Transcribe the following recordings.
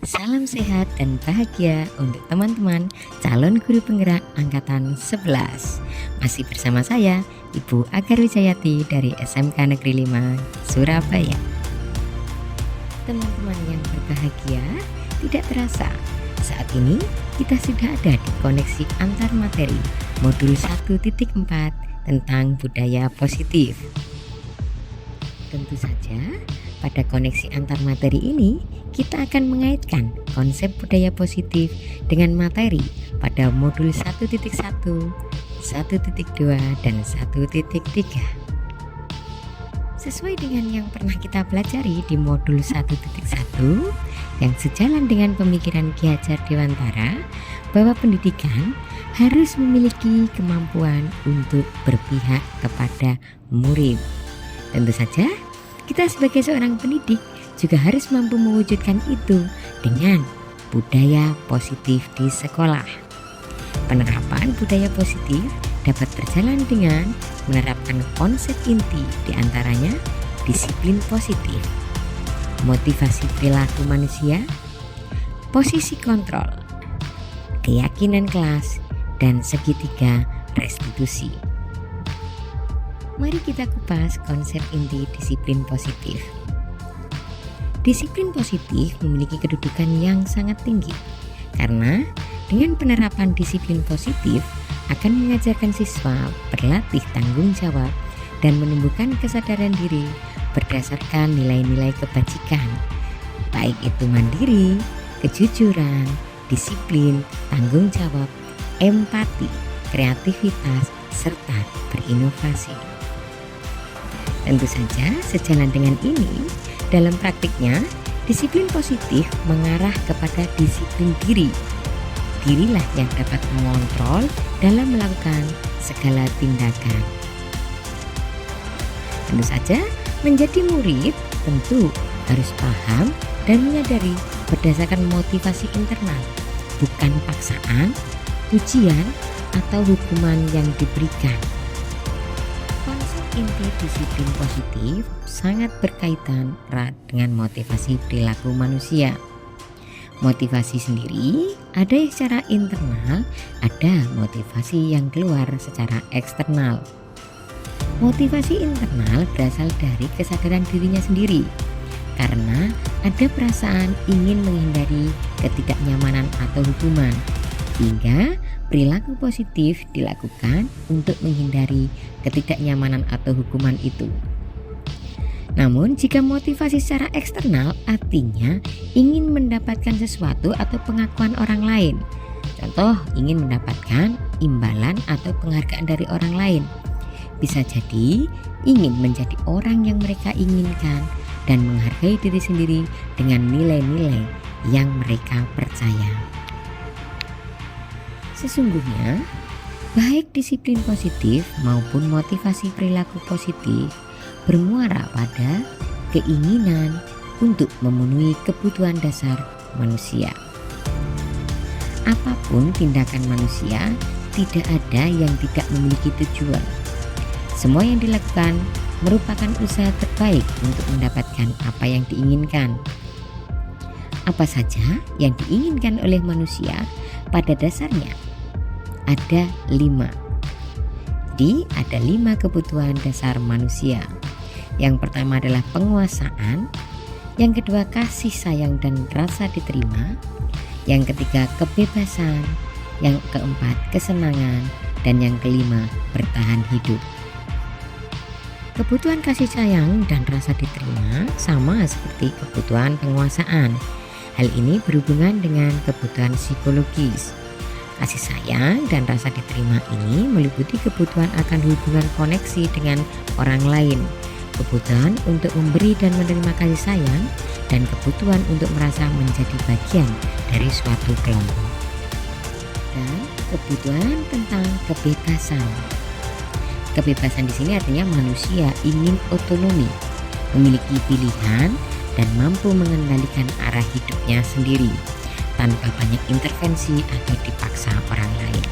Salam sehat dan bahagia untuk teman-teman calon guru penggerak angkatan 11. Masih bersama saya, Ibu Agar Wijayati dari SMK Negeri 5, Surabaya. Teman-teman yang berbahagia, tidak terasa saat ini kita sudah ada di koneksi antar materi modul 1.4 tentang budaya positif. Tentu saja pada koneksi antar materi ini kita akan mengaitkan konsep budaya positif dengan materi pada modul 1.1, 1.2, dan 1.3. Sesuai dengan yang pernah kita pelajari di modul 1.1 yang sejalan dengan pemikiran Ki Hajar Dewantara bahwa pendidikan harus memiliki kemampuan untuk berpihak kepada murid. Tentu saja kita sebagai seorang pendidik juga harus mampu mewujudkan itu dengan budaya positif di sekolah. Penerapan budaya positif dapat berjalan dengan menerapkan konsep inti diantaranya disiplin positif, motivasi perilaku manusia, posisi kontrol, keyakinan kelas, dan segitiga restitusi. Mari kita kupas konsep inti disiplin positif. Disiplin positif memiliki kedudukan yang sangat tinggi karena dengan penerapan disiplin positif akan mengajarkan siswa berlatih tanggung jawab dan menumbuhkan kesadaran diri berdasarkan nilai-nilai kebajikan, baik itu mandiri, kejujuran, disiplin, tanggung jawab, empati, kreativitas, serta berinovasi. Tentu saja sejalan dengan ini, dalam praktiknya disiplin positif mengarah kepada disiplin diri. Dirilah yang dapat mengontrol dalam melakukan segala tindakan. Tentu saja menjadi murid tentu harus paham dan menyadari berdasarkan motivasi internal, bukan paksaan, ujian, atau hukuman yang diberikan. Konsep inti disiplin positif sangat berkaitan erat dengan motivasi perilaku manusia. Motivasi sendiri ada yang secara internal, ada motivasi yang keluar secara eksternal. Motivasi internal berasal dari kesadaran dirinya sendiri karena ada perasaan ingin menghindari ketidaknyamanan atau hukuman, hingga perilaku positif dilakukan untuk menghindari ketidaknyamanan atau hukuman itu. Namun jika motivasi secara eksternal artinya ingin mendapatkan sesuatu atau pengakuan orang lain. Contoh ingin mendapatkan imbalan atau penghargaan dari orang lain. Bisa jadi ingin menjadi orang yang mereka inginkan dan menghargai diri sendiri dengan nilai-nilai yang mereka percaya. Sesungguhnya baik disiplin positif maupun motivasi perilaku positif bermuara pada keinginan untuk memenuhi kebutuhan dasar manusia. Apapun tindakan manusia, tidak ada yang tidak memiliki tujuan. Semua yang dilakukan merupakan usaha terbaik untuk mendapatkan apa yang diinginkan. Apa saja yang diinginkan oleh manusia pada dasarnya ada 5. Jadi ada 5 kebutuhan dasar manusia. Yang pertama adalah penguasaan, yang kedua kasih sayang dan rasa diterima, yang ketiga kebebasan, yang keempat kesenangan, dan yang kelima bertahan hidup. Kebutuhan kasih sayang dan rasa diterima sama seperti kebutuhan penguasaan. Hal ini berhubungan dengan kebutuhan psikologis. Kasih sayang dan rasa diterima ini meliputi kebutuhan akan hubungan koneksi dengan orang lain, kebutuhan untuk memberi dan menerima kasih sayang, dan kebutuhan untuk merasa menjadi bagian dari suatu kelompok. Dan kebutuhan tentang kebebasan. Kebebasan di sini artinya manusia ingin otonomi, memiliki pilihan, dan mampu mengendalikan arah hidupnya sendiri tanpa banyak intervensi atau dipaksa orang lain.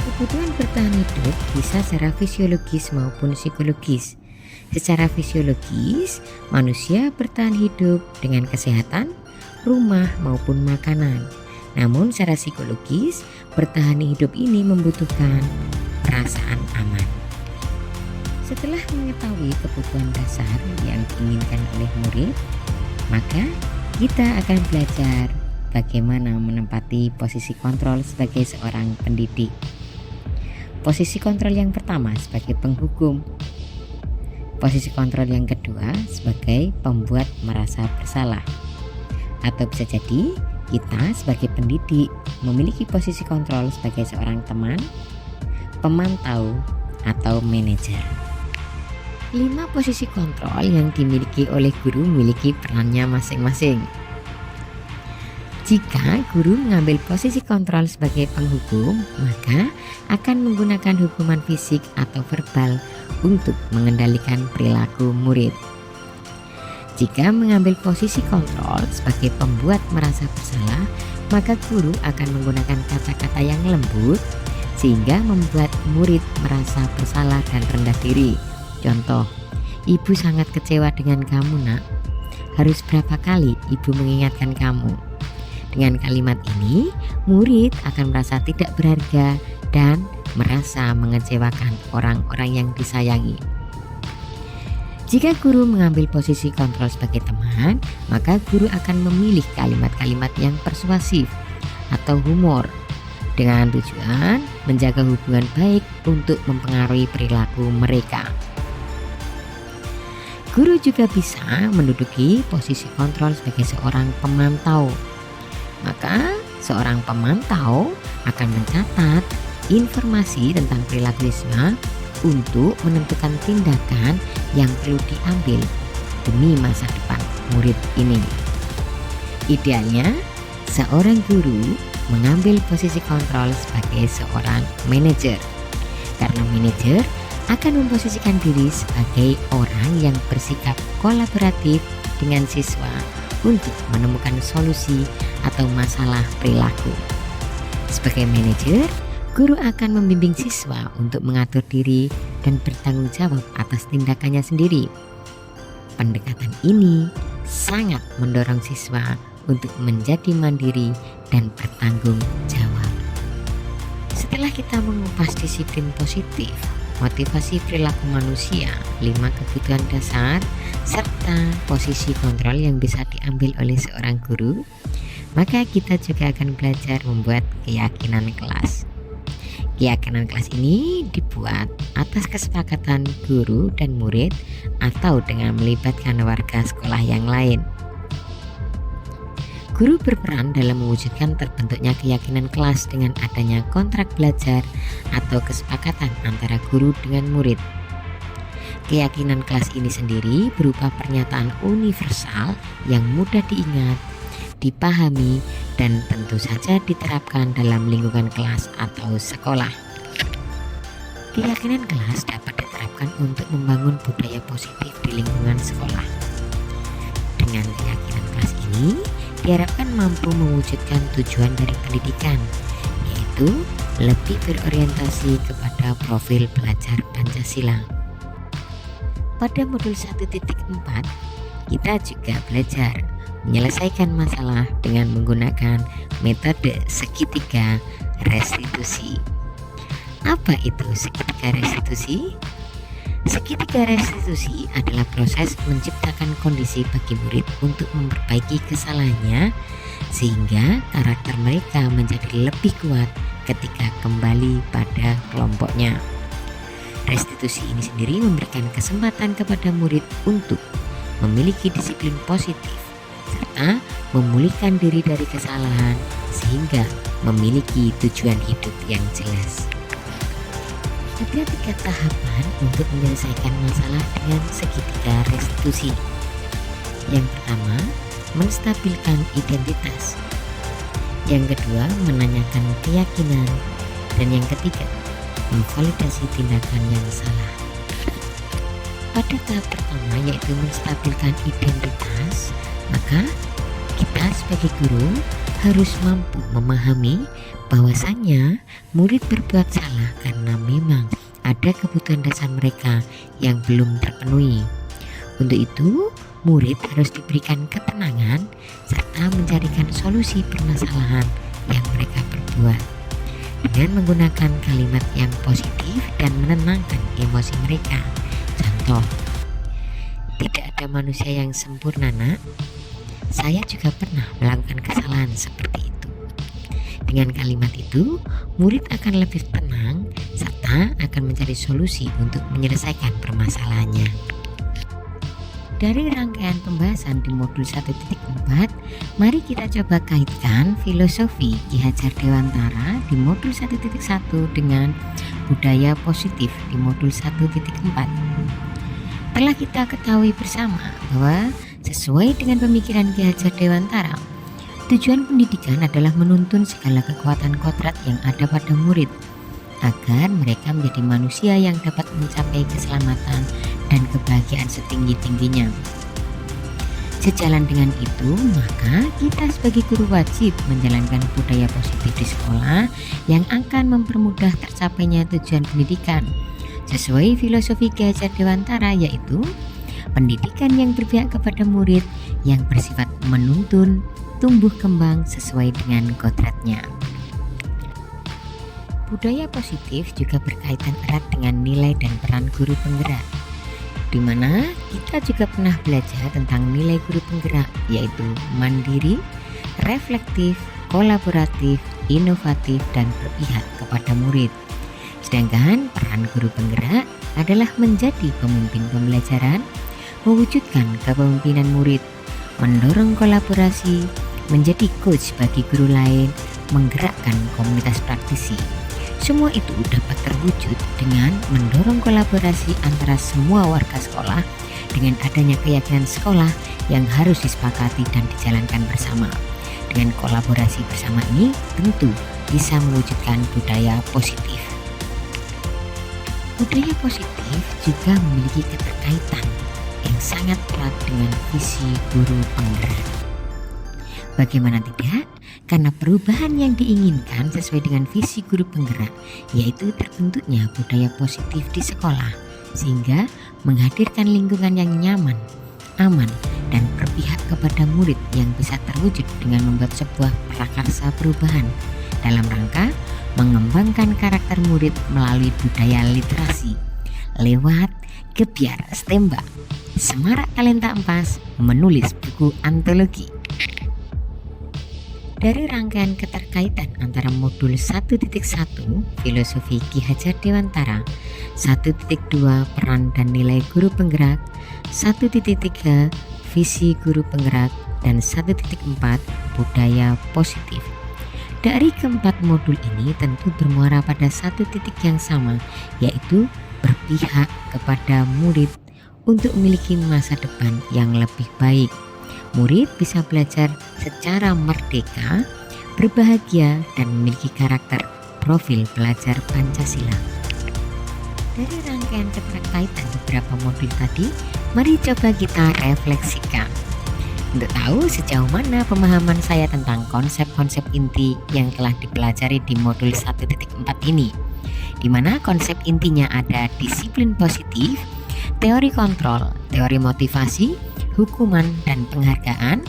Kebutuhan bertahan hidup bisa secara fisiologis maupun psikologis. Secara fisiologis, manusia bertahan hidup dengan kesehatan, rumah maupun makanan. Namun secara psikologis, bertahan hidup ini membutuhkan perasaan aman. Setelah mengetahui kebutuhan dasar yang diinginkan oleh murid, maka kita akan belajar bagaimana menempati posisi kontrol sebagai seorang pendidik. Posisi kontrol yang pertama sebagai penghukum. Posisi kontrol yang kedua sebagai pembuat merasa bersalah. Atau bisa jadi kita sebagai pendidik memiliki posisi kontrol sebagai seorang teman, pemantau, atau manajer. 5 posisi kontrol yang dimiliki oleh guru memiliki perannya masing-masing. Jika guru mengambil posisi kontrol sebagai penghukum, maka akan menggunakan hukuman fisik atau verbal untuk mengendalikan perilaku murid. Jika mengambil posisi kontrol sebagai pembuat merasa bersalah, maka guru akan menggunakan kata-kata yang lembut sehingga membuat murid merasa bersalah dan rendah diri. Contoh, ibu sangat kecewa dengan kamu, nak. Harus berapa kali ibu mengingatkan kamu? Dengan kalimat ini, murid akan merasa tidak berharga dan merasa mengecewakan orang-orang yang disayangi. Jika guru mengambil posisi kontrol sebagai teman, maka guru akan memilih kalimat-kalimat yang persuasif atau humor dengan tujuan menjaga hubungan baik untuk mempengaruhi perilaku mereka. Guru juga bisa menduduki posisi kontrol sebagai seorang pemantau. Maka seorang pemantau akan mencatat informasi tentang perilaku siswa untuk menentukan tindakan yang perlu diambil demi masa depan murid ini. Idealnya, seorang guru mengambil posisi kontrol sebagai seorang manajer, karena manajer akan memposisikan diri sebagai orang yang bersikap kolaboratif dengan siswa untuk menemukan solusi atau masalah perilaku. Sebagai manajer, guru akan membimbing siswa untuk mengatur diri dan bertanggung jawab atas tindakannya sendiri. Pendekatan ini sangat mendorong siswa untuk menjadi mandiri dan bertanggung jawab. Setelah kita mengupas disiplin positif, motivasi perilaku manusia, 5 kebutuhan dasar, serta posisi kontrol yang bisa diambil oleh seorang guru, maka kita juga akan belajar membuat keyakinan kelas. Keyakinan kelas ini dibuat atas kesepakatan guru dan murid atau dengan melibatkan warga sekolah yang lain. Guru berperan dalam mewujudkan terbentuknya keyakinan kelas dengan adanya kontrak belajar atau kesepakatan antara guru dengan murid. Keyakinan kelas ini sendiri berupa pernyataan universal yang mudah diingat, dipahami, dan tentu saja diterapkan dalam lingkungan kelas atau sekolah. Keyakinan kelas dapat diterapkan untuk membangun budaya positif di lingkungan sekolah. Dengan keyakinan kelas ini diharapkan mampu mewujudkan tujuan dari pendidikan, yaitu lebih berorientasi kepada profil pelajar Pancasila. Pada modul 1.4, kita juga belajar menyelesaikan masalah dengan menggunakan metode segitiga restitusi. Apa itu segitiga restitusi? Segitiga restitusi adalah proses menciptakan kondisi bagi murid untuk memperbaiki kesalahannya sehingga karakter mereka menjadi lebih kuat ketika kembali pada kelompoknya. Restitusi ini sendiri memberikan kesempatan kepada murid untuk memiliki disiplin positif serta memulihkan diri dari kesalahan sehingga memiliki tujuan hidup yang jelas. Ada 3 tahapan untuk menyelesaikan masalah dengan segitiga restitusi. Yang pertama, menstabilkan identitas. Yang kedua, menanyakan keyakinan. Dan yang ketiga, memvalidasi tindakan yang salah. Pada tahap pertama, yaitu menstabilkan identitas, maka kita sebagai guru harus mampu memahami bahwasannya murid berbuat salah karena memang ada kebutuhan dasar mereka yang belum terpenuhi. Untuk itu, murid harus diberikan ketenangan serta mencarikan solusi permasalahan yang mereka perbuat dengan menggunakan kalimat yang positif dan menenangkan emosi mereka. Contoh, tidak ada manusia yang sempurna, nak. Saya juga pernah melakukan kesalahan seperti itu. Dengan kalimat itu, murid akan lebih tenang serta akan mencari solusi untuk menyelesaikan permasalahannya. Dari rangkaian pembahasan di modul 1.4, mari kita coba kaitkan filosofi Ki Hajar Dewantara di modul 1.1 dengan budaya positif di modul 1.4. Telah kita ketahui bersama bahwa sesuai dengan pemikiran Ki Hajar Dewantara, tujuan pendidikan adalah menuntun segala kekuatan kodrat yang ada pada murid agar mereka menjadi manusia yang dapat mencapai keselamatan dan kebahagiaan setinggi-tingginya. Sejalan dengan itu, maka kita sebagai guru wajib menjalankan budaya positif di sekolah yang akan mempermudah tercapainya tujuan pendidikan sesuai filosofi Ki Hajar Dewantara, yaitu pendidikan yang berpihak kepada murid yang bersifat menuntun tumbuh kembang sesuai dengan kodratnya. Budaya positif juga berkaitan erat dengan nilai dan peran guru penggerak, di mana kita juga pernah belajar tentang nilai guru penggerak, yaitu mandiri, reflektif, kolaboratif, inovatif, dan berpihak kepada murid. Sedangkan peran guru penggerak adalah menjadi pemimpin pembelajaran, mewujudkan kepemimpinan murid, mendorong kolaborasi, menjadi coach bagi guru lain, menggerakkan komunitas praktisi. Semua itu dapat terwujud dengan mendorong kolaborasi antara semua warga sekolah dengan adanya keyakinan sekolah yang harus disepakati dan dijalankan bersama. Dengan kolaborasi bersama ini tentu bisa mewujudkan budaya positif. Budaya positif juga memiliki keterkaitan yang sangat erat dengan visi guru penggerak. Bagaimana tidak? Karena perubahan yang diinginkan sesuai dengan visi guru penggerak, yaitu terbentuknya budaya positif di sekolah, sehingga menghadirkan lingkungan yang nyaman, aman, dan berpihak kepada murid yang bisa terwujud dengan membuat sebuah prakarsa perubahan dalam rangka mengembangkan karakter murid melalui budaya literasi lewat Gebyar Stemba, Semarak Talenta Empas menulis buku antologi. Dari rangkaian keterkaitan antara modul 1.1 filosofi Ki Hajar Dewantara, 1.2 peran dan nilai guru penggerak, 1.3 visi guru penggerak, dan 1.4 budaya positif. Dari keempat modul ini tentu bermuara pada satu titik yang sama, yaitu berpihak kepada murid untuk memiliki masa depan yang lebih baik. Murid bisa belajar secara merdeka, berbahagia, dan memiliki karakter profil pelajar Pancasila. Dari rangkaian keterkaitan beberapa modul tadi, mari coba kita refleksikan untuk tahu sejauh mana pemahaman saya tentang konsep-konsep inti yang telah dipelajari di modul 1.4 ini, di mana konsep intinya ada disiplin positif, teori kontrol, teori motivasi, hukuman dan penghargaan,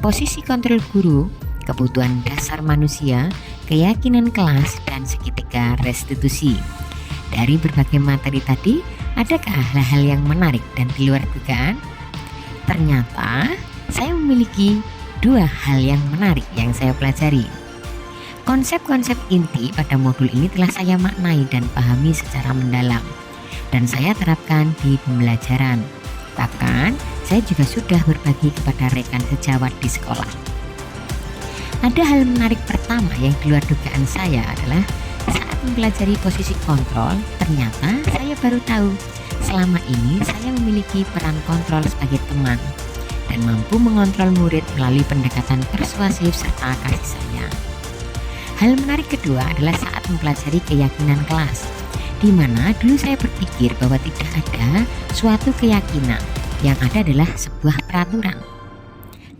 posisi kontrol guru, kebutuhan dasar manusia, keyakinan kelas, dan segitiga restitusi. Dari berbagai materi tadi, adakah hal-hal yang menarik dan di luar dugaan? Ternyata saya memiliki dua hal yang menarik yang saya pelajari. Konsep-konsep inti pada modul ini telah saya maknai dan pahami secara mendalam, dan saya terapkan di pembelajaran. Bahkan saya juga sudah berbagi kepada rekan sejawat di sekolah. Ada hal menarik pertama yang di luar dugaan saya adalah saat mempelajari posisi kontrol, ternyata saya baru tahu selama ini saya memiliki peran kontrol sebagai teman dan mampu mengontrol murid melalui pendekatan persuasif serta kasih sayang. Hal menarik kedua adalah saat mempelajari keyakinan kelas, di mana dulu saya berpikir bahwa tidak ada suatu keyakinan, yang ada adalah sebuah peraturan.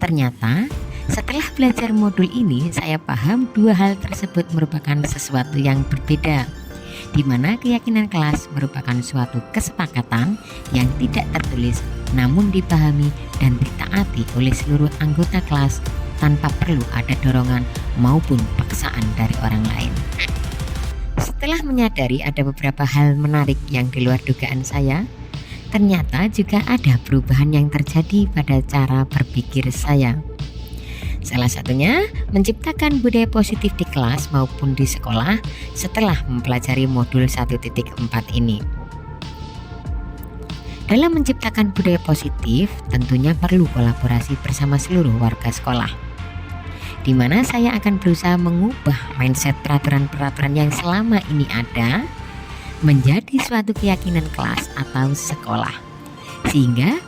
Ternyata setelah belajar modul ini, saya paham dua hal tersebut merupakan sesuatu yang berbeda, di mana keyakinan kelas merupakan suatu kesepakatan yang tidak tertulis namun dipahami dan ditaati oleh seluruh anggota kelas tanpa perlu ada dorongan maupun paksaan dari orang lain. Setelah menyadari ada beberapa hal menarik yang di luar dugaan saya, ternyata juga ada perubahan yang terjadi pada cara berpikir saya. Salah satunya menciptakan budaya positif di kelas maupun di sekolah setelah mempelajari modul 1.4 ini. Dalam menciptakan budaya positif, tentunya perlu kolaborasi bersama seluruh warga sekolah, di mana saya akan berusaha mengubah mindset peraturan-peraturan yang selama ini ada menjadi suatu keyakinan kelas atau sekolah, sehingga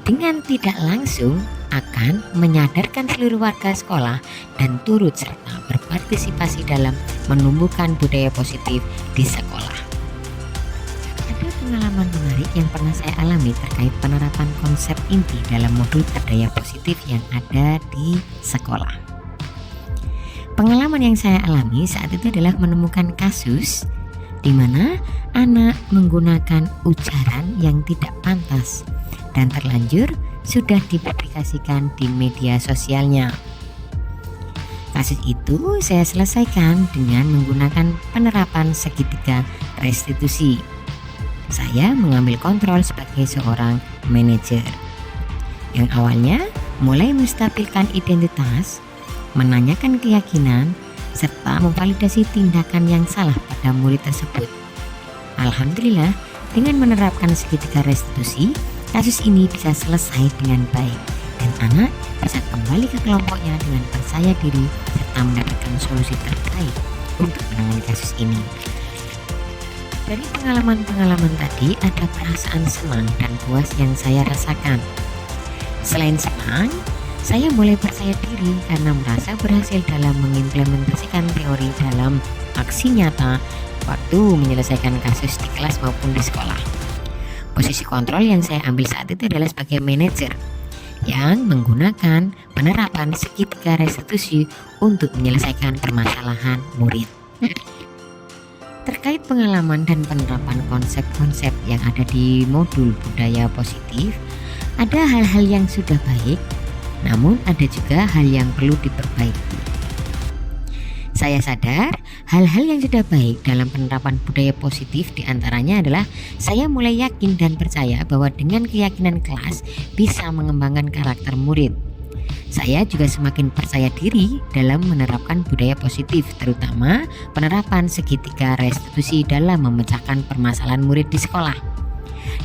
dengan tidak langsung akan menyadarkan seluruh warga sekolah dan turut serta berpartisipasi dalam menumbuhkan budaya positif di sekolah. Ada pengalaman menarik yang pernah saya alami terkait penerapan konsep inti dalam modul budaya positif yang ada di sekolah. Pengalaman yang saya alami saat itu adalah menemukan kasus di mana anak menggunakan ujaran yang tidak pantas dan terlanjur sudah dipublikasikan di media sosialnya. Kasus itu saya selesaikan dengan menggunakan penerapan segitiga restitusi. Saya mengambil kontrol sebagai seorang manajer yang awalnya mulai menstabilkan identitas, menanyakan keyakinan, serta memvalidasi tindakan yang salah pada murid tersebut. Alhamdulillah, dengan menerapkan segitiga restitusi, kasus ini bisa selesai dengan baik dan anak bisa kembali ke kelompoknya dengan percaya diri serta mendapatkan solusi terbaik untuk menangani kasus ini. Dari pengalaman-pengalaman tadi ada perasaan senang dan puas yang saya rasakan. Selain senang, saya mulai percaya diri karena merasa berhasil dalam mengimplementasikan teori dalam aksi nyata waktu menyelesaikan kasus di kelas maupun di sekolah. Posisi kontrol yang saya ambil saat itu adalah sebagai manajer yang menggunakan penerapan segitiga restitusi untuk menyelesaikan permasalahan murid. Terkait pengalaman dan penerapan konsep-konsep yang ada di modul budaya positif, ada hal-hal yang sudah baik, namun ada juga hal yang perlu diperbaiki. Saya sadar hal-hal yang sudah baik dalam penerapan budaya positif diantaranya adalah saya mulai yakin dan percaya bahwa dengan keyakinan kelas bisa mengembangkan karakter murid. Saya juga semakin percaya diri dalam menerapkan budaya positif, terutama penerapan segitiga restitusi dalam memecahkan permasalahan murid di sekolah.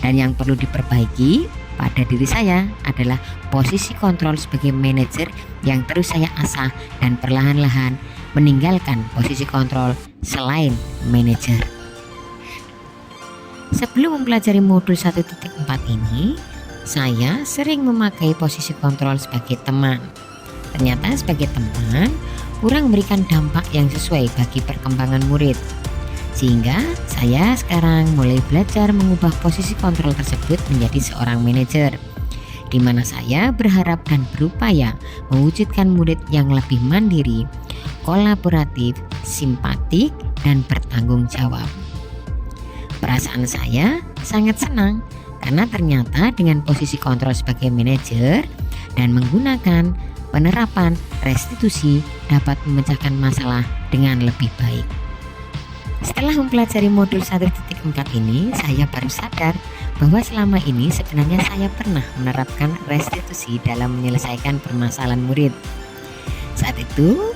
Dan yang perlu diperbaiki pada diri saya adalah posisi kontrol sebagai manajer yang terus saya asah dan perlahan-lahan meninggalkan posisi kontrol selain manajer. Sebelum mempelajari modul 1.4 ini, saya sering memakai posisi kontrol sebagai teman. Ternyata sebagai teman kurang memberikan dampak yang sesuai bagi perkembangan murid. Sehingga saya sekarang mulai belajar mengubah posisi kontrol tersebut menjadi seorang manajer, di mana saya berharap dan berupaya mewujudkan murid yang lebih mandiri, kolaboratif, simpatik, dan bertanggung jawab. Perasaan saya sangat senang karena ternyata dengan posisi kontrol sebagai manajer dan menggunakan penerapan restitusi dapat memecahkan masalah dengan lebih baik. Setelah mempelajari modul 1.4 ini, saya baru sadar bahwa selama ini sebenarnya saya pernah menerapkan restitusi dalam menyelesaikan permasalahan murid. Saat itu,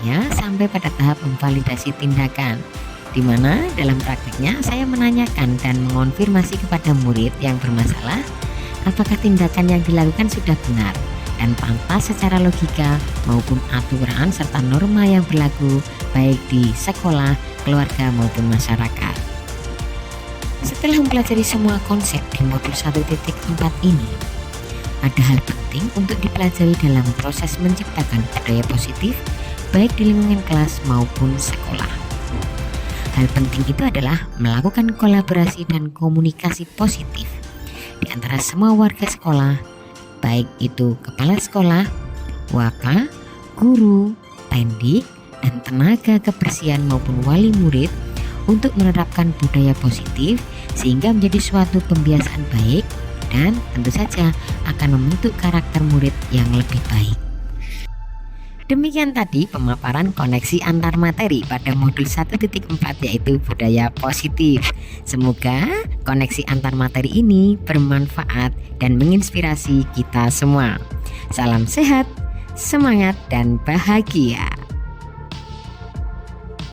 saya sampai pada tahap memvalidasi tindakan, di mana dalam praktiknya saya menanyakan dan mengonfirmasi kepada murid yang bermasalah apakah tindakan yang dilakukan sudah benar dan pantas secara logika maupun aturan serta norma yang berlaku baik di sekolah, keluarga maupun masyarakat. Setelah mempelajari semua konsep di modul 1.4 ini, ada hal penting untuk dipelajari dalam proses menciptakan budaya positif baik di lingkungan kelas maupun sekolah. Hal penting itu adalah melakukan kolaborasi dan komunikasi positif di antara semua warga sekolah, baik itu kepala sekolah, waka, guru, pendik, dan tenaga kebersihan maupun wali murid untuk menerapkan budaya positif sehingga menjadi suatu pembiasaan baik dan tentu saja akan membentuk karakter murid yang lebih baik. Demikian tadi pemaparan koneksi antar materi pada modul 1.4 yaitu budaya positif. Semoga koneksi antar materi ini bermanfaat dan menginspirasi kita semua. Salam sehat, semangat dan bahagia.